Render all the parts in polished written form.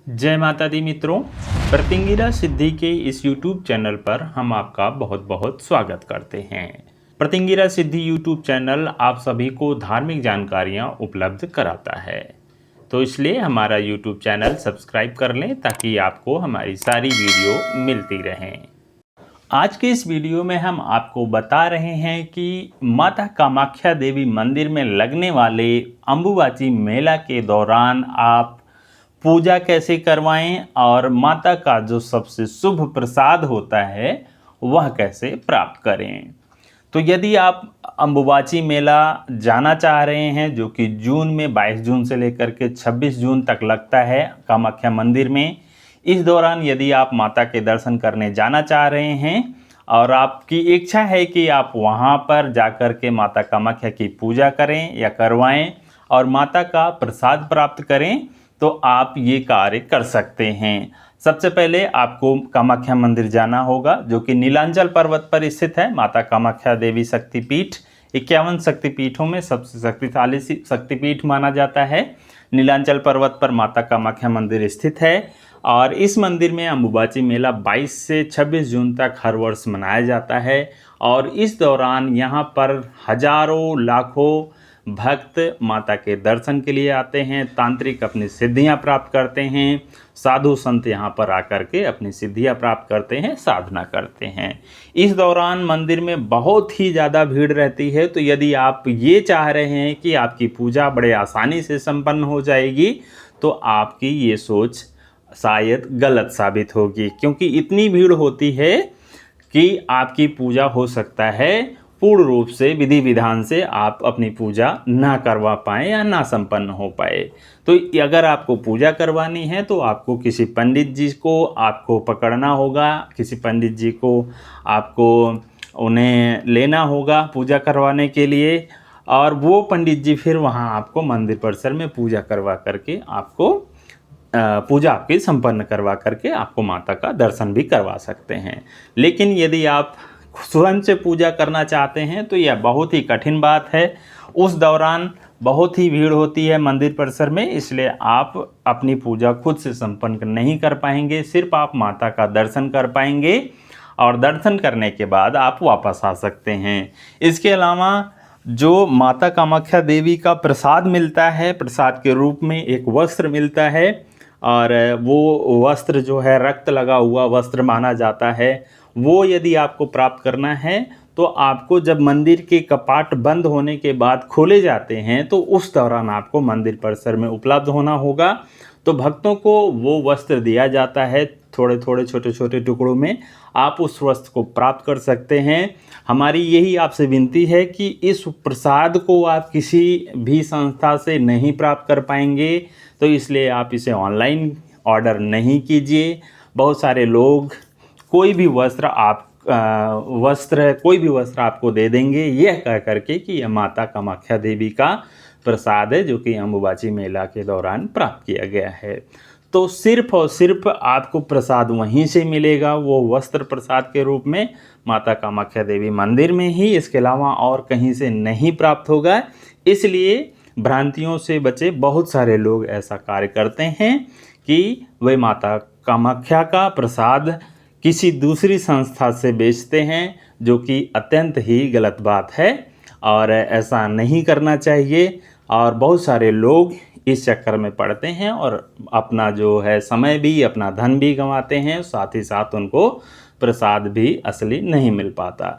जय माता दी मित्रों, प्रतिंगिरा सिद्धि के इस YouTube चैनल पर हम आपका बहुत बहुत स्वागत करते हैं। प्रतिंगिरा सिद्धि YouTube चैनल आप सभी को धार्मिक जानकारियां उपलब्ध कराता है, तो इसलिए हमारा YouTube चैनल सब्सक्राइब कर लें ताकि आपको हमारी सारी वीडियो मिलती रहें। आज के इस वीडियो में हम आपको बता रहे हैं कि माता कामाख्या देवी मंदिर में लगने वाले अम्बुबाची मेला के दौरान आप पूजा कैसे करवाएं और माता का जो सबसे शुभ प्रसाद होता है वह कैसे प्राप्त करें। तो यदि आप अम्बुबाची मेला जाना चाह रहे हैं, जो कि जून में 22 जून से लेकर के 26 जून तक लगता है कामाख्या मंदिर में, इस दौरान यदि आप माता के दर्शन करने जाना चाह रहे हैं और आपकी इच्छा है कि आप वहां पर जाकर के माता कामाख्या की पूजा करें या करवाएं और माता का प्रसाद प्राप्त करें, तो आप ये कार्य कर सकते हैं। सबसे पहले आपको कामाख्या मंदिर जाना होगा, जो कि नीलांचल पर्वत पर स्थित है। माता कामाख्या देवी शक्तिपीठ 51 शक्तिपीठों में सबसे शक्तिशाली शक्तिपीठ माना जाता है। नीलांचल पर्वत पर माता कामाख्या मंदिर स्थित है और इस मंदिर में अम्बुबाची मेला 22 से 26 जून तक हर वर्ष मनाया जाता है और इस दौरान यहाँ पर हजारों लाखों भक्त माता के दर्शन के लिए आते हैं, तांत्रिक अपनी सिद्धियां प्राप्त करते हैं, साधु संत यहाँ पर आकर के अपनी सिद्धियां प्राप्त करते हैं, साधना करते हैं। इस दौरान मंदिर में बहुत ही ज़्यादा भीड़ रहती है, तो यदि आप ये चाह रहे हैं कि आपकी पूजा बड़े आसानी से संपन्न हो जाएगी, तो आपकी ये सोच शायद गलत साबित होगी, क्योंकि इतनी भीड़ होती है कि आपकी पूजा हो सकता है पूर्ण रूप से विधि विधान से आप अपनी पूजा ना करवा पाएँ या ना संपन्न हो पाए। तो अगर आपको पूजा करवानी है तो आपको किसी पंडित जी को आपको पकड़ना होगा, किसी पंडित जी को आपको उन्हें लेना होगा पूजा करवाने के लिए, और वो पंडित जी फिर वहाँ आपको मंदिर परिसर में पूजा करवा करके आपको पूजा आपकी संपन्न करवा करके आपको माता का दर्शन भी करवा सकते हैं। लेकिन यदि आप स्वयं से पूजा करना चाहते हैं तो यह बहुत ही कठिन बात है। उस दौरान बहुत ही भीड़ होती है मंदिर परिसर में, इसलिए आप अपनी पूजा खुद से संपन्न नहीं कर पाएंगे। सिर्फ आप माता का दर्शन कर पाएंगे और दर्शन करने के बाद आप वापस आ सकते हैं। इसके अलावा जो माता कामाख्या देवी का प्रसाद मिलता है, प्रसाद के रूप में एक वस्त्र मिलता है और वो वस्त्र जो है रक्त लगा हुआ वस्त्र माना जाता है। वो यदि आपको प्राप्त करना है तो आपको जब मंदिर के कपाट बंद होने के बाद खोले जाते हैं तो उस दौरान आपको मंदिर परिसर में उपलब्ध होना होगा। तो भक्तों को वो वस्त्र दिया जाता है थोड़े थोड़े छोटे छोटे टुकड़ों में, आप उस वस्त्र को प्राप्त कर सकते हैं। हमारी यही आपसे विनती है कि इस प्रसाद को आप किसी भी संस्था से नहीं प्राप्त कर पाएंगे, तो इसलिए आप इसे ऑनलाइन ऑर्डर नहीं कीजिए। बहुत सारे लोग कोई भी वस्त्र आपको दे देंगे यह कह करके कि यह माता कामाख्या देवी का प्रसाद है, जो कि अम्बुबाची मेला के दौरान प्राप्त किया गया है। तो सिर्फ और सिर्फ आपको प्रसाद वहीं से मिलेगा, वो वस्त्र प्रसाद के रूप में माता कामाख्या देवी मंदिर में ही, इसके अलावा और कहीं से नहीं प्राप्त होगा। इसलिए भ्रांतियों से बचे। बहुत सारे लोग ऐसा कार्य करते हैं कि वे माता कामाख्या का प्रसाद किसी दूसरी संस्था से बेचते हैं, जो कि अत्यंत ही गलत बात है और ऐसा नहीं करना चाहिए। और बहुत सारे लोग इस चक्कर में पड़ते हैं और अपना जो है समय भी, अपना धन भी गंवाते हैं, साथ ही साथ उनको प्रसाद भी असली नहीं मिल पाता।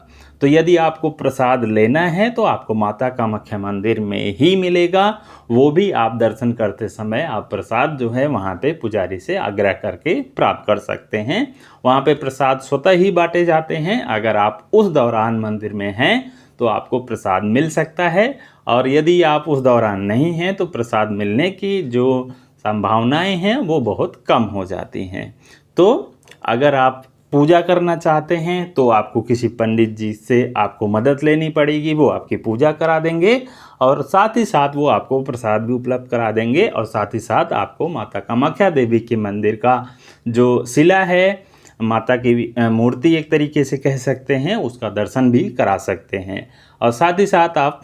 तो यदि आपको प्रसाद लेना है तो आपको माता कामाख्या मंदिर में ही मिलेगा, वो भी आप दर्शन करते समय आप प्रसाद जो है वहाँ पे पुजारी से आग्रह करके प्राप्त कर सकते हैं। वहाँ पे प्रसाद स्वतः ही बांटे जाते हैं। अगर आप उस दौरान मंदिर में हैं तो आपको प्रसाद मिल सकता है, और यदि आप उस दौरान नहीं हैं तो प्रसाद मिलने की जो संभावनाएं हैं वो बहुत कम हो जाती हैं। तो अगर आप पूजा करना चाहते हैं तो आपको किसी पंडित जी से आपको मदद लेनी पड़ेगी, वो आपकी पूजा करा देंगे और साथ ही साथ वो आपको प्रसाद भी उपलब्ध करा देंगे, और साथ ही साथ आपको माता कामाख्या देवी के मंदिर का जो शिला है, माता की मूर्ति एक तरीके से कह सकते हैं, उसका दर्शन भी करा सकते हैं। और साथ ही साथ आप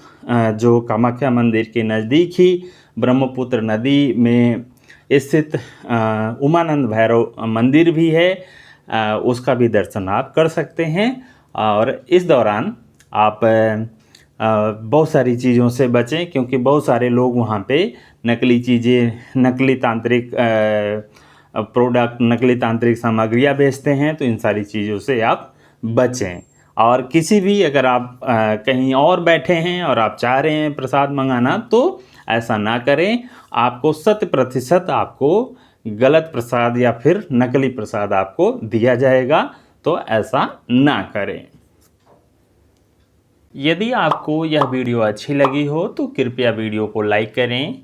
जो कामाख्या मंदिर के नज़दीक ही ब्रह्मपुत्र नदी में स्थित उमानंद भैरव मंदिर भी है, उसका भी दर्शन आप कर सकते हैं। और इस दौरान आप बहुत सारी चीज़ों से बचें, क्योंकि बहुत सारे लोग वहाँ पे नकली चीज़ें, नकली तांत्रिक प्रोडक्ट, नकली तांत्रिक सामग्रियाँ बेचते हैं, तो इन सारी चीज़ों से आप बचें। और किसी भी, अगर आप कहीं और बैठे हैं और आप चाह रहे हैं प्रसाद मंगाना, तो ऐसा ना करें। आपको 100% आपको गलत प्रसाद या फिर नकली प्रसाद आपको दिया जाएगा, तो ऐसा ना करें। यदि आपको यह वीडियो अच्छी लगी हो तो कृपया वीडियो को लाइक करें,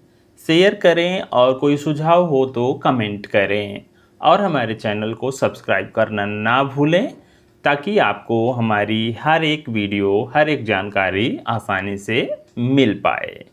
शेयर करें और कोई सुझाव हो तो कमेंट करें और हमारे चैनल को सब्सक्राइब करना ना भूलें, ताकि आपको हमारी हर एक वीडियो, हर एक जानकारी आसानी से मिल पाए।